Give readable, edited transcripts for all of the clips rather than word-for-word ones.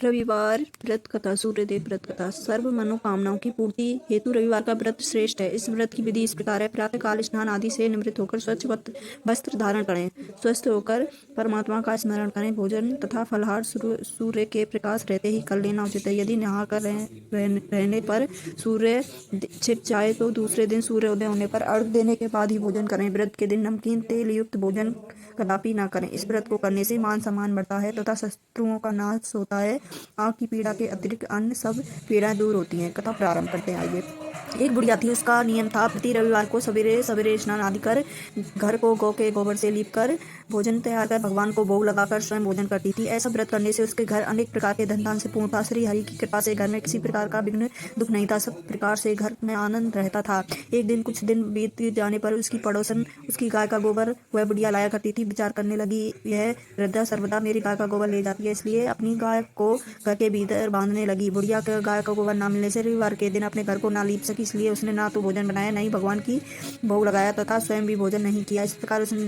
रविवार व्रत कथा। सूर्यदेव व्रत कथा। सर्व मनोकामनाओं की पूर्ति हेतु रविवार का व्रत श्रेष्ठ है। इस व्रत की विधि इस प्रकार है। प्रातः काल स्नान आदि से निवृत्त होकर स्वच्छ वस्त्र धारण करें। स्वस्थ होकर परमात्मा का स्मरण करें। भोजन तथा फलाहार सूर्य के प्रकाश रहते ही कर लेना उचित है। यदि नहाकर रहने पर सूर्य छिप जाए तो दूसरे दिन सूर्योदय होने पर अर्घ्य देने के बाद ही भोजन करें। व्रत के दिन नमकीन तेल युक्त भोजन कदापि न करें। इस व्रत को करने से मान सम्मान बढ़ता है तथा शत्रुओं का नाश होता है। आँख की पीड़ा के अतिरिक्त अन्य सब पीड़ाएं दूर होती हैं। कथा प्रारंभ करते हैं। आइए। एक बुढ़िया थी। उसका नियम था प्रति रविवार को सवेरे सवेरे स्नान आदि कर घर को गौ के गोबर से लीप कर भोजन तैयार कर भगवान को भोग लगाकर स्वयं भोजन करती थी। ऐसा व्रत करने से उसके घर अनेक प्रकार के धन धान से पूर्ण था। श्री हरि की कृपा से घर में किसी प्रकार का विघ्न दुख नहीं था। सब प्रकार से घर में आनंद रहता था। एक दिन कुछ दिन बीत जाने पर उसकी पड़ोसन उसकी गाय का गोबर वह बुढ़िया लाया करती थी। विचार करने लगी, यह वृद्धा सर्वदा मेरी गाय का गोबर ले जाती है, इसलिए अपनी गाय को घर के भीतर बांधने लगी। बुढ़िया के गाय का गोबर न मिलने से रविवार के दिन अपने घर को ना लीप सकी, इसलिए उसने ना तो भोजन बनाया, न ही भगवान की भोग लगाया तथा स्वयं भी भोजन नहीं किया। इस प्रकार उसने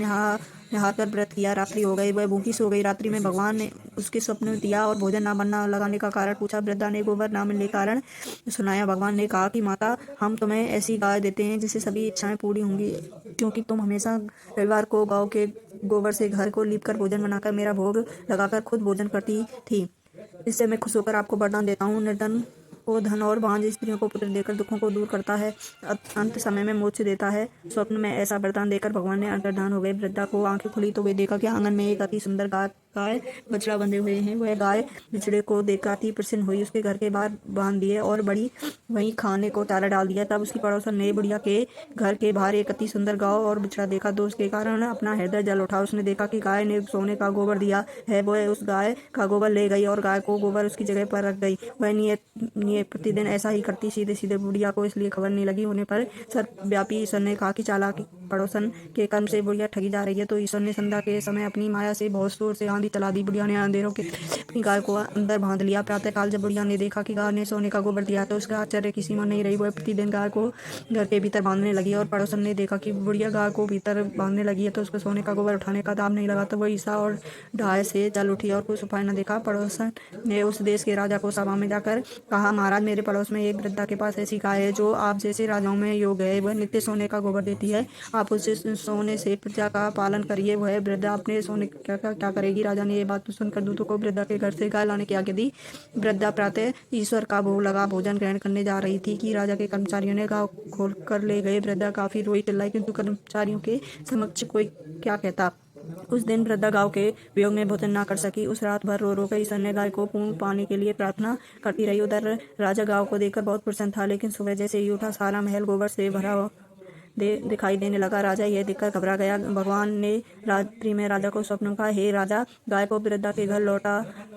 नहाकर व्रत किया। रात्रि हो गई, वह भूखी सो गई। रात्रि में भगवान ने उसके स्वप्न में दिया और भोजन न बनना लगाने का कारण पूछा। वृद्धा ने गोबर न मिलने के कारण सुनाया। भगवान ने कहा कि माता, हम तुम्हें ऐसी गाय देते हैं जिससे सभी इच्छाएं पूरी होंगी, क्योंकि तुम हमेशा रविवार को गाँव के गोबर से घर को लीप कर भोजन बनाकर मेरा भोग लगाकर खुद भोजन करती थी। इससे मैं खुश होकर आपको वरदान देता हूँ। निर्धन को धन और बांझ स्त्रियों को पुत्र देकर दुखों को दूर करता है, अंत समय में मोक्ष देता है। स्वप्न में ऐसा वरदान देकर भगवान ने अंतर्धान हो गए। वृद्धा को आंखें खुली तो वे देखा कि आंगन में एक अति सुंदर गाय बछड़ा बंधे हुए हैं। वह गाय बिछड़े को देखकर अति प्रसन्न हुई, उसके घर के बाहर बांध दिए और बड़ी वहीं खाने को चारा डाल दिया। तब उसकी पड़ोसन ने बुढ़िया के घर के बाहर एक अति सुंदर गाय और बछड़ा देखा तो उसके कारण अपना हृदय जल उठा। उसने देखा कि गाय ने सोने का गोबर दिया है। वह उस गाय का गोबर ले गई और गाय को गोबर उसकी जगह पर रख गई। वह नियत प्रतिदिन ऐसा ही करती। सीधे सीधे बुढ़िया को इसलिए खबर नहीं लगी होने पर सर्वव्यापी ईश्वर ने कहा कि चालाकी पड़ोसन के कर्म से बुढ़िया ठगी जा रही है। तो ईश्वर ने संध्या के समय अपनी माया से बहुत जोर से आंधी चला दी। बुढ़िया ने अंधेरों के से अपनी गाय को अंदर बांध लिया। प्रातःकाल जब बुढ़िया ने देखा कि गाय ने सोने का गोबर दिया तो उसका आश्चर्य की सीमा नहीं रही। वह प्रतिदिन गाय को घर के भीतर बांधने लगी और पड़ोसन ने देखा कि बुढ़िया गाय को भीतर बांधने लगी है तो उसको सोने का गोबर उठाने का दाम नहीं लगा। तो वह ईसा और ढाई से जल उठी और कुछ उपाय न देखा। पड़ोसन ने उस देश के राजा को सभा में जाकर कहा, महाराज, मेरे पड़ोस में एक वृद्धा के पास ऐसी गाय है जो आप जैसे राजाओं में योग्य है। वह नित्य सोने का गोबर देती है। आप उससे सोने से प्रजा का पालन करिए। वह वृद्धा अपने सोने क्या करेगी। राजा ने ये बात सुनकर दूतों को वृद्धा के घर से गाय लाने की आज्ञा दी। वृद्धा प्रातः ईश्वर का भोग लगा भोजन ग्रहण करने जा रही थी कि राजा के कर्मचारियों ने गाय खोल कर ले गए। वृद्धा काफी रोई चिल्लाई, किंतु कर्मचारियों के समक्ष कोई क्या कहता। उस दिन वृद्धा गांव के वियोग में भोजन न कर सकी। उस रात भर रो रो कर ईश्वर ने गाय को पूर्ण पाने के लिए प्रार्थना करती रही। उधर राजा गांव को देखकर बहुत प्रसन्न था, लेकिन सुबह जैसे ही उठा सारा महल गोबर से भरा दिखाई देने लगा। राजा यह देखकर घबरा गया। भगवान ने रात्रि में राजा को स्वप्न में कहा, हे राजा, गाय को वृद्धा के घर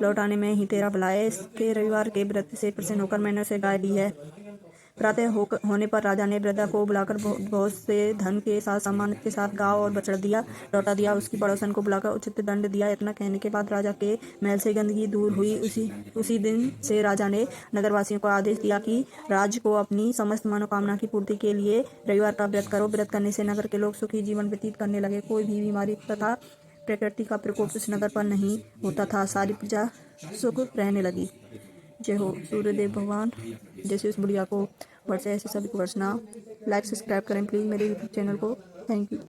लौटाने में ही तेरा भला है। इसके रविवार के व्रत से प्रसन्न होकर मैंने उसे गाय दी है। प्रातः होने पर राजा ने वृद्धा को बुलाकर बहुत से धन के साथ सम्मान के साथ गांव और बछड़ा लौटा दिया। उसकी पड़ोसन को बुलाकर उचित दंड दिया। इतना कहने के बाद राजा के महल से गंदगी दूर हुई। उसी दिन से राजा ने नगरवासियों को आदेश दिया कि राज्य को अपनी समस्त मनोकामना की पूर्ति के लिए रविवार का व्रत करो। व्रत करने से नगर के लोग सुखी जीवन व्यतीत करने लगे। कोई भी बीमारी तथा प्रकृति का प्रकोप उस नगर पर नहीं होता था। सारी प्रजा सुख रहने लगी। जय हो सूर्यदेव भगवान। जैसे उस बुढ़िया को वर्षा ऐसे सभी को वर्षना। लाइक सब्सक्राइब करें प्लीज़ मेरे यूट्यूब चैनल को। Thank you.